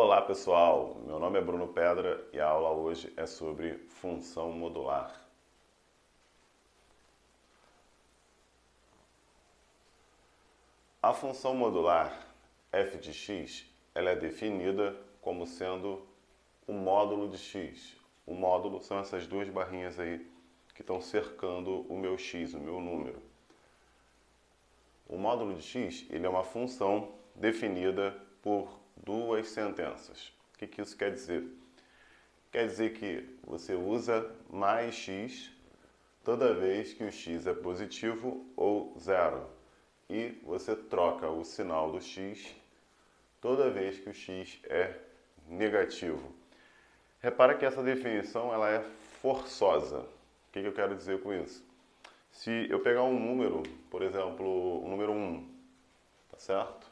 Olá pessoal, meu nome é Bruno Pedra e a aula hoje é sobre função modular. A função modular f de x ela é definida como sendo o módulo de x. O módulo são essas duas barrinhas aí que estão cercando o meu x, o meu número. O módulo de x ele é uma função definida por duas sentenças. O que isso quer dizer? Quer dizer que você usa mais x toda vez que o x é positivo ou zero. E você troca o sinal do x toda vez que o x é negativo. Repara que essa definição ela é forçosa. O que eu quero dizer com isso? Se eu pegar um número, por exemplo, o número 1, tá certo?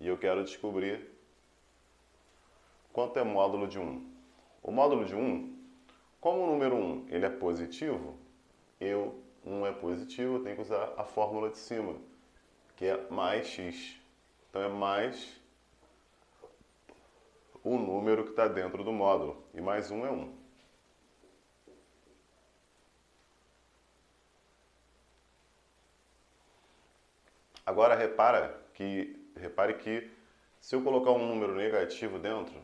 E eu quero descobrir quanto é módulo de 1. O módulo de 1, como o número 1 ele é positivo, 1 é positivo, eu tenho que usar a fórmula de cima, que é mais x. Então é mais o número que está dentro do módulo. E mais 1 é 1. Agora repare que se eu colocar um número negativo dentro,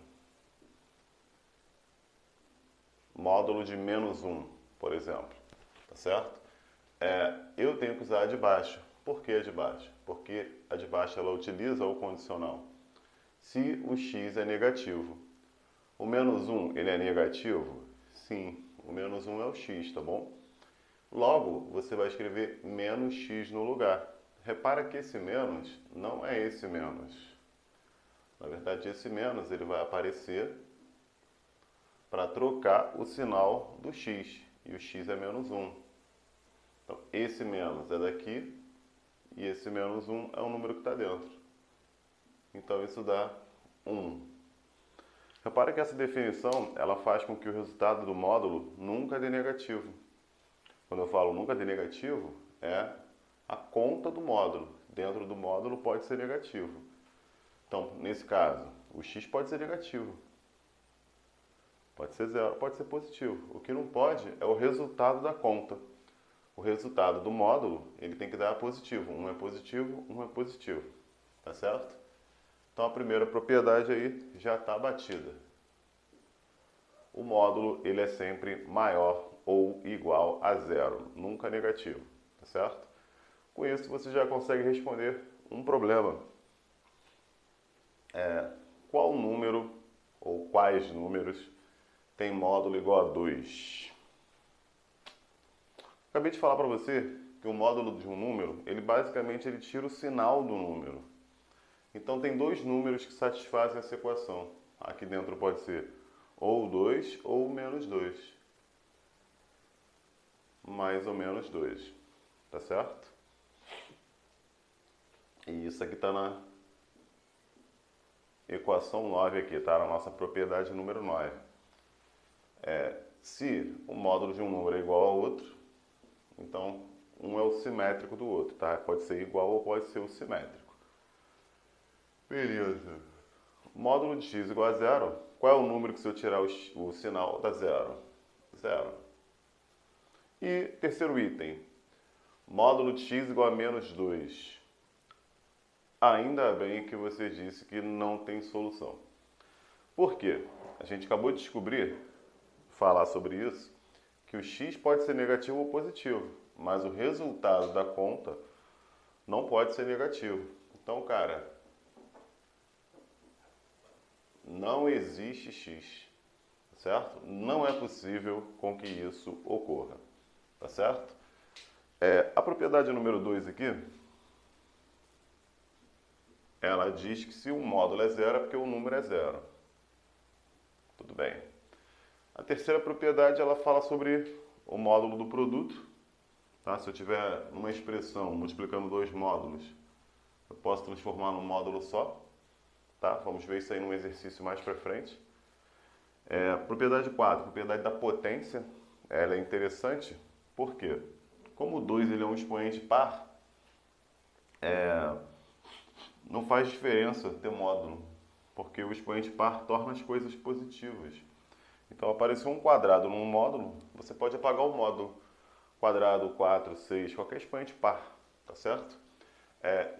módulo de menos 1, por exemplo, tá certo? Eu tenho que usar a de baixo. Por que a de baixo? Porque a de baixo ela utiliza o condicional. Se o x é negativo, o menos 1 ele é negativo? Sim, o menos 1 é o x, tá bom? Logo, você vai escrever menos x no lugar. Repara que esse menos não é esse menos. Na verdade, esse menos ele vai aparecer para trocar o sinal do x. E o x é menos 1. Então, esse menos é daqui e esse menos 1 é o número que está dentro. Então, isso dá 1. Repara que essa definição ela faz com que o resultado do módulo nunca dê negativo. Quando eu falo nunca dê negativo, é a conta do módulo. Dentro do módulo pode ser negativo. Então, nesse caso, o x pode ser negativo. Pode ser zero, pode ser positivo. O que não pode é o resultado da conta. O resultado do módulo, ele tem que dar positivo. Um é positivo, um é positivo. Tá certo? Então, a primeira propriedade aí já está batida. O módulo, ele é sempre maior ou igual a zero. Nunca negativo. Tá certo? Com isso, você já consegue responder um problema. Qual número ou quais números tem módulo igual a 2? Acabei de falar para você que o módulo de um número, ele basicamente tira o sinal do número. Então tem dois números que satisfazem essa equação. Aqui dentro pode ser ou 2 ou menos 2. Mais ou menos 2. Tá certo? E isso aqui está na equação 9 aqui, tá? Na nossa propriedade número 9. Se o módulo de um número é igual ao outro, então um é o simétrico do outro, tá? Pode ser igual ou pode ser o simétrico. Beleza. Módulo de x igual a zero. Qual é o número que se eu tirar o sinal dá zero? Zero. E terceiro item. Módulo de x igual a menos 2. Ainda bem que você disse que não tem solução. Por quê? A gente acabou de falar sobre isso, que o x pode ser negativo ou positivo, mas o resultado da conta não pode ser negativo. Então, cara, não existe x, certo? Não é possível com que isso ocorra, tá certo? A propriedade número 2 aqui, ela diz que se o módulo é zero é porque o número é zero. Tudo bem. A terceira propriedade, ela fala sobre o módulo do produto. Tá? Se eu tiver uma expressão multiplicando dois módulos, eu posso transformar num módulo só. Tá? Vamos ver isso aí num exercício mais para frente. Propriedade 4, propriedade da potência. Ela é interessante, por quê? Como o 2 ele é um expoente par, não faz diferença ter módulo. porque o expoente par torna as coisas positivas. Então, apareceu um quadrado num módulo, você pode apagar o módulo. Quadrado, 4, 6, qualquer expoente par, tá certo?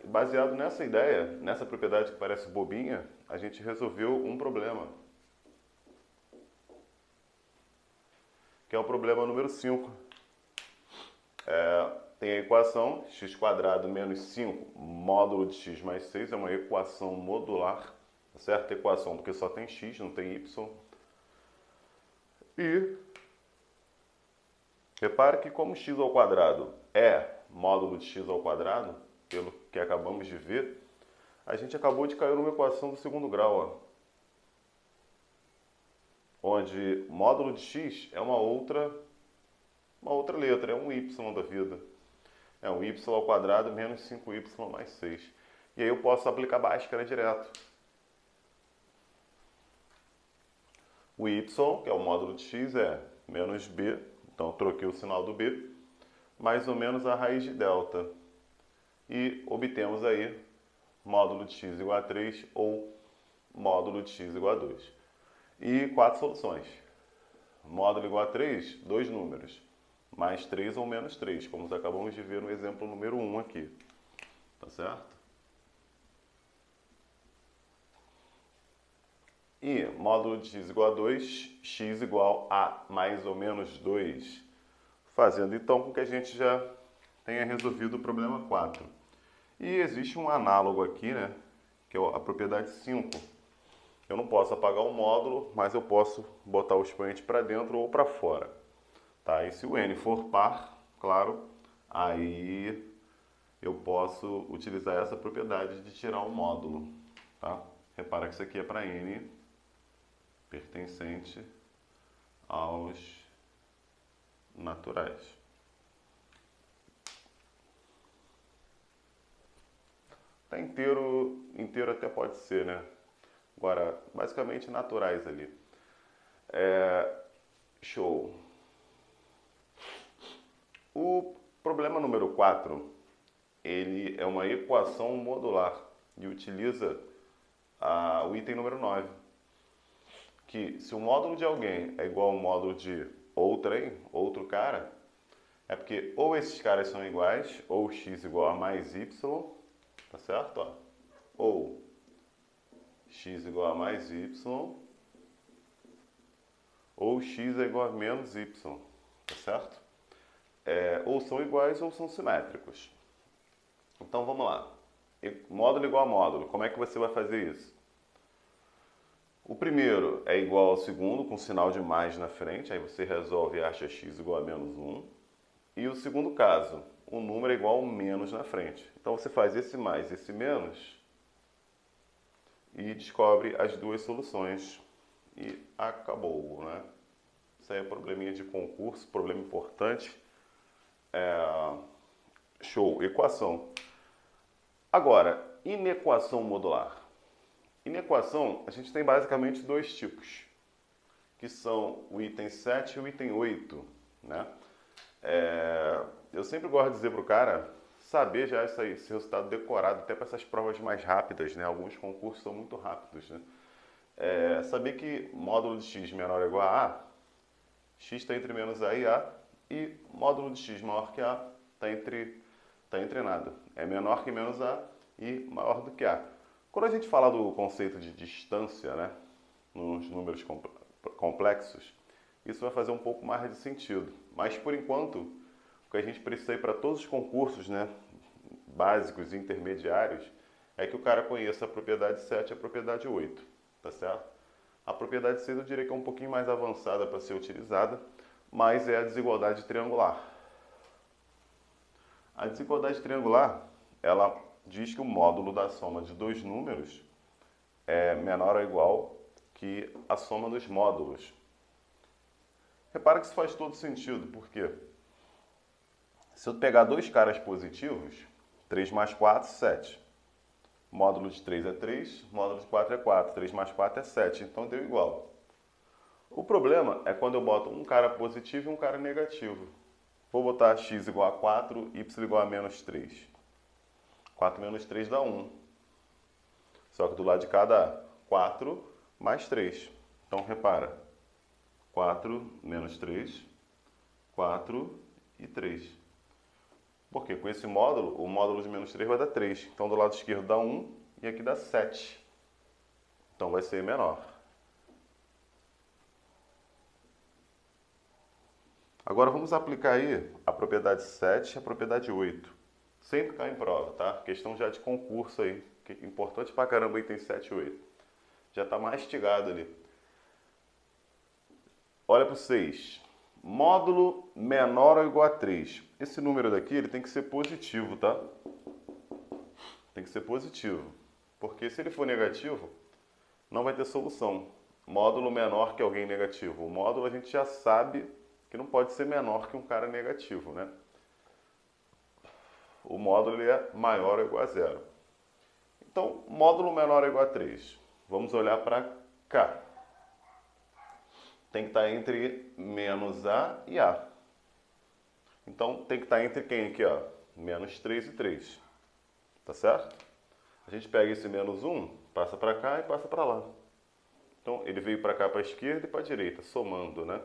Baseado nessa ideia, nessa propriedade que parece bobinha, a gente resolveu um problema, que é o problema número 5. Tem a equação x² menos 5 módulo de x mais 6, é uma equação modular, tá certo? Equação porque só tem x, não tem y. E repare que como x² é módulo de x², pelo que acabamos de ver, a gente acabou de cair numa equação do segundo grau, ó, onde módulo de x é uma outra letra, é um y da vida. É um y² menos 5y mais 6. E aí eu posso aplicar Bhaskara direto. O y, que é o módulo de x, é menos b, então eu troquei o sinal do b, mais ou menos a raiz de delta. E obtemos aí módulo de x igual a 3 ou módulo de x igual a 2. E 4 soluções. Módulo igual a 3, dois números. Mais 3 ou menos 3, como acabamos de ver no exemplo número 1 aqui. Tá certo? E módulo de x igual a 2, x igual a mais ou menos 2. Fazendo então com que a gente já tenha resolvido o problema 4. E existe um análogo aqui, né, que é a propriedade 5. Eu não posso apagar o módulo, mas eu posso botar o expoente para dentro ou para fora. Tá? E se o n for par, claro, aí eu posso utilizar essa propriedade de tirar o módulo. Tá? Repara que isso aqui é para n pertencente aos naturais. Tá inteiro até pode ser, né? Agora, basicamente naturais ali. Show. O problema número 4, ele é uma equação modular e utiliza o item número 9. Que se o módulo de alguém é igual ao módulo de outrem, outro cara, é porque ou esses caras são iguais, ou x igual a mais y, tá certo? Ó. Ou x igual a mais y, ou x é igual a menos y, tá certo? Ou são iguais ou são simétricos. Então vamos lá. Módulo igual a módulo, como é que você vai fazer isso? O primeiro é igual ao segundo, com sinal de mais na frente, aí você resolve e acha x igual a menos 1. E o segundo caso, o número é igual ao menos na frente. Então você faz esse mais, esse menos, e descobre as duas soluções. E acabou, né? Isso aí é probleminha de concurso, problema importante. Show, equação. Agora, inequação modular. Inequação, a gente tem basicamente dois tipos, que são o item 7 e o item 8, né? Eu sempre gosto de dizer para o cara saber já esse resultado decorado, até para essas provas mais rápidas, né? Alguns concursos são muito rápidos, né? Saber que módulo de x menor ou igual a x está entre menos a e a, e módulo de x maior que a está entre nada. É menor que menos a e maior do que a. Quando a gente fala do conceito de distância, né, nos números complexos, isso vai fazer um pouco mais de sentido. Mas, por enquanto, o que a gente precisa ir para todos os concursos, né, básicos e intermediários, é que o cara conheça a propriedade 7 e a propriedade 8, tá certo? A propriedade 6 eu diria que é um pouquinho mais avançada para ser utilizada, mas é a desigualdade triangular. A desigualdade triangular, ela diz que o módulo da soma de dois números é menor ou igual que a soma dos módulos. Repara que isso faz todo sentido, porque se eu pegar dois caras positivos, 3 mais 4, 7. Módulo de 3 é 3, módulo de 4 é 4. 3 mais 4 é 7, então deu igual. O problema é quando eu boto um cara positivo e um cara negativo. Vou botar x igual a 4, y igual a menos 3. 4 menos 3 dá 1. Só que do lado de cá dá 4 mais 3. Então, repara, 4 menos 3, 4 e 3. Porque com esse módulo, o módulo de menos 3 vai dar 3. Então, do lado esquerdo dá 1 e aqui dá 7. Então, vai ser menor. Agora, vamos aplicar aí a propriedade 7 e a propriedade 8. Sempre cai em prova, tá? Questão já de concurso aí. Que é importante pra caramba, item 7 e 8. Já está mastigado ali. Olha para o 6. Módulo menor ou igual a 3. Esse número daqui ele tem que ser positivo, tá? Tem que ser positivo. Porque se ele for negativo, não vai ter solução. Módulo menor que alguém negativo. O módulo a gente já sabe que não pode ser menor que um cara negativo, né? O módulo ele é maior ou igual a 0. Então, módulo menor ou igual a 3. Vamos olhar para cá. Tem que estar entre menos A e A. Então, tem que estar entre quem aqui, ó? Menos 3 e 3. Tá certo? A gente pega esse menos 1, passa para cá e passa para lá. Então, ele veio para cá, para a esquerda e para a direita, somando, né?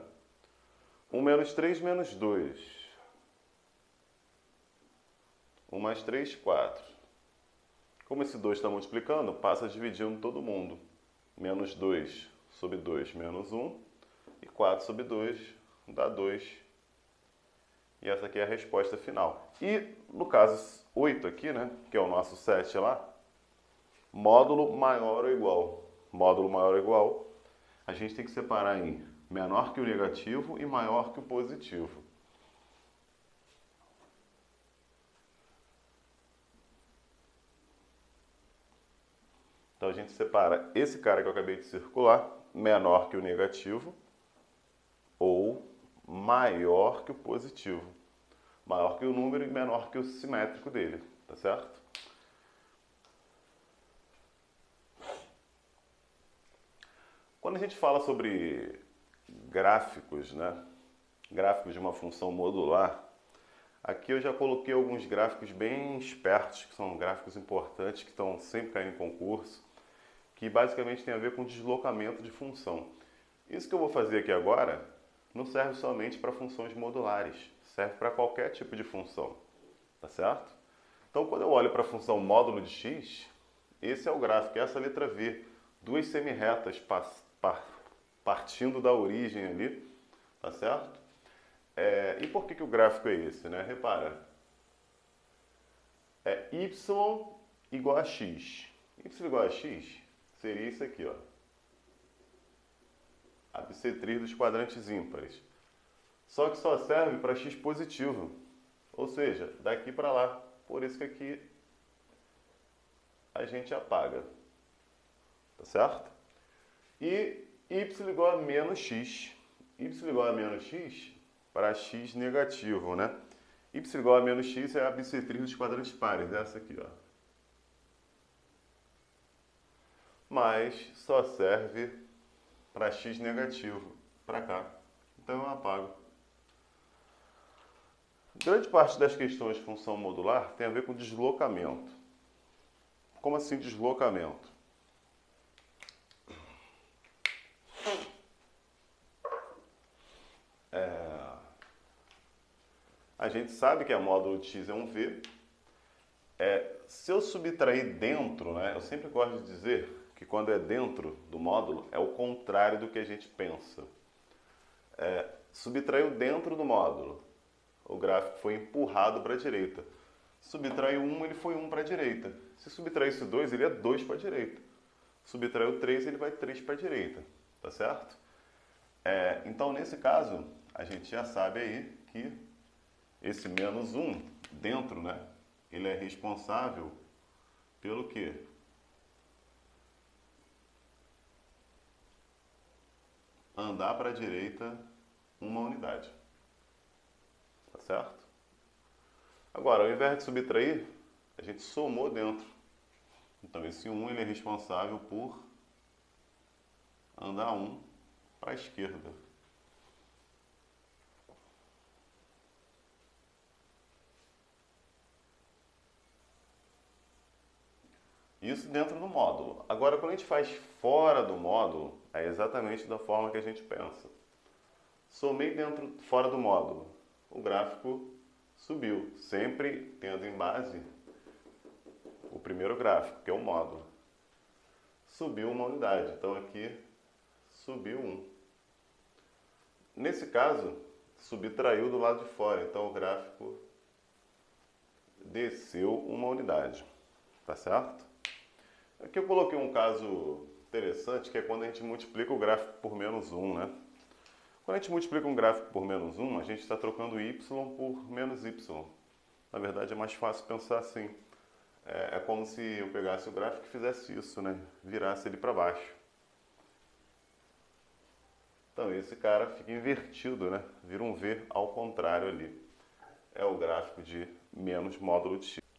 1 menos 3, menos 2. 1 mais 3, 4. Como esse 2 está multiplicando, passa dividindo todo mundo. Menos 2 sobre 2, menos 1. E 4 sobre 2 dá 2. E essa aqui é a resposta final. E no caso 8 aqui, né, que é o nosso 7 lá, módulo maior ou igual. Módulo maior ou igual, a gente tem que separar em menor que o negativo e maior que o positivo. Então a gente separa esse cara que eu acabei de circular, menor que o negativo ou maior que o positivo. Maior que o número e menor que o simétrico dele, tá certo? Quando a gente fala sobre gráficos, né? Gráficos de uma função modular, aqui eu já coloquei alguns gráficos bem espertos, que são gráficos importantes, que estão sempre caindo em concurso, que basicamente tem a ver com deslocamento de função. Isso que eu vou fazer aqui agora não serve somente para funções modulares, serve para qualquer tipo de função, tá certo? Então, quando eu olho para a função módulo de x, esse é o gráfico, essa letra V, duas semirretas partindo da origem ali, tá certo? E por que o gráfico é esse, né? Repara, é y igual a x. Y igual a x seria isso aqui, ó. A bissetriz dos quadrantes ímpares. Só que só serve para x positivo. Ou seja, daqui para lá. Por isso que aqui a gente apaga. Tá certo? E y igual a menos x. Y igual a menos x para x negativo, né? Y igual a menos x é a bissetriz dos quadrantes pares. Essa aqui, ó. Mas só serve para x negativo, para cá. Então eu apago. Grande parte das questões de função modular tem a ver com deslocamento. Como assim deslocamento? A gente sabe que a módulo de x é um v. Se eu subtrair dentro, né, eu sempre gosto de dizer que quando é dentro do módulo é o contrário do que a gente pensa. Subtraiu dentro do módulo, o gráfico foi empurrado para a direita. Subtraiu 1, ele foi 1 para a direita. Se subtraísse 2, ele é 2 para a direita. Subtraiu 3, ele vai 3 para a direita. Tá certo? Então, nesse caso, a gente já sabe aí que esse menos 1 dentro, né, ele é responsável pelo quê? Andar para a direita uma unidade. Tá certo? Agora, ao invés de subtrair, a gente somou dentro. Então, esse 1 ele é responsável por andar 1 para a esquerda. Isso dentro do módulo. Agora, quando a gente faz fora do módulo, é exatamente da forma que a gente pensa. Somei fora do módulo. O gráfico subiu, sempre tendo em base o primeiro gráfico, que é o módulo. Subiu uma unidade, então aqui subiu 1. Nesse caso, subtraiu do lado de fora, então o gráfico desceu uma unidade, tá certo? Aqui eu coloquei um caso interessante, que é quando a gente multiplica o gráfico por menos 1, né? Quando a gente multiplica um gráfico por menos 1, a gente está trocando y por menos y. Na verdade, é mais fácil pensar assim. É como se eu pegasse o gráfico e fizesse isso, né? Virasse ele para baixo. Então, esse cara fica invertido, né? Vira um V ao contrário ali. É o gráfico de menos módulo de x.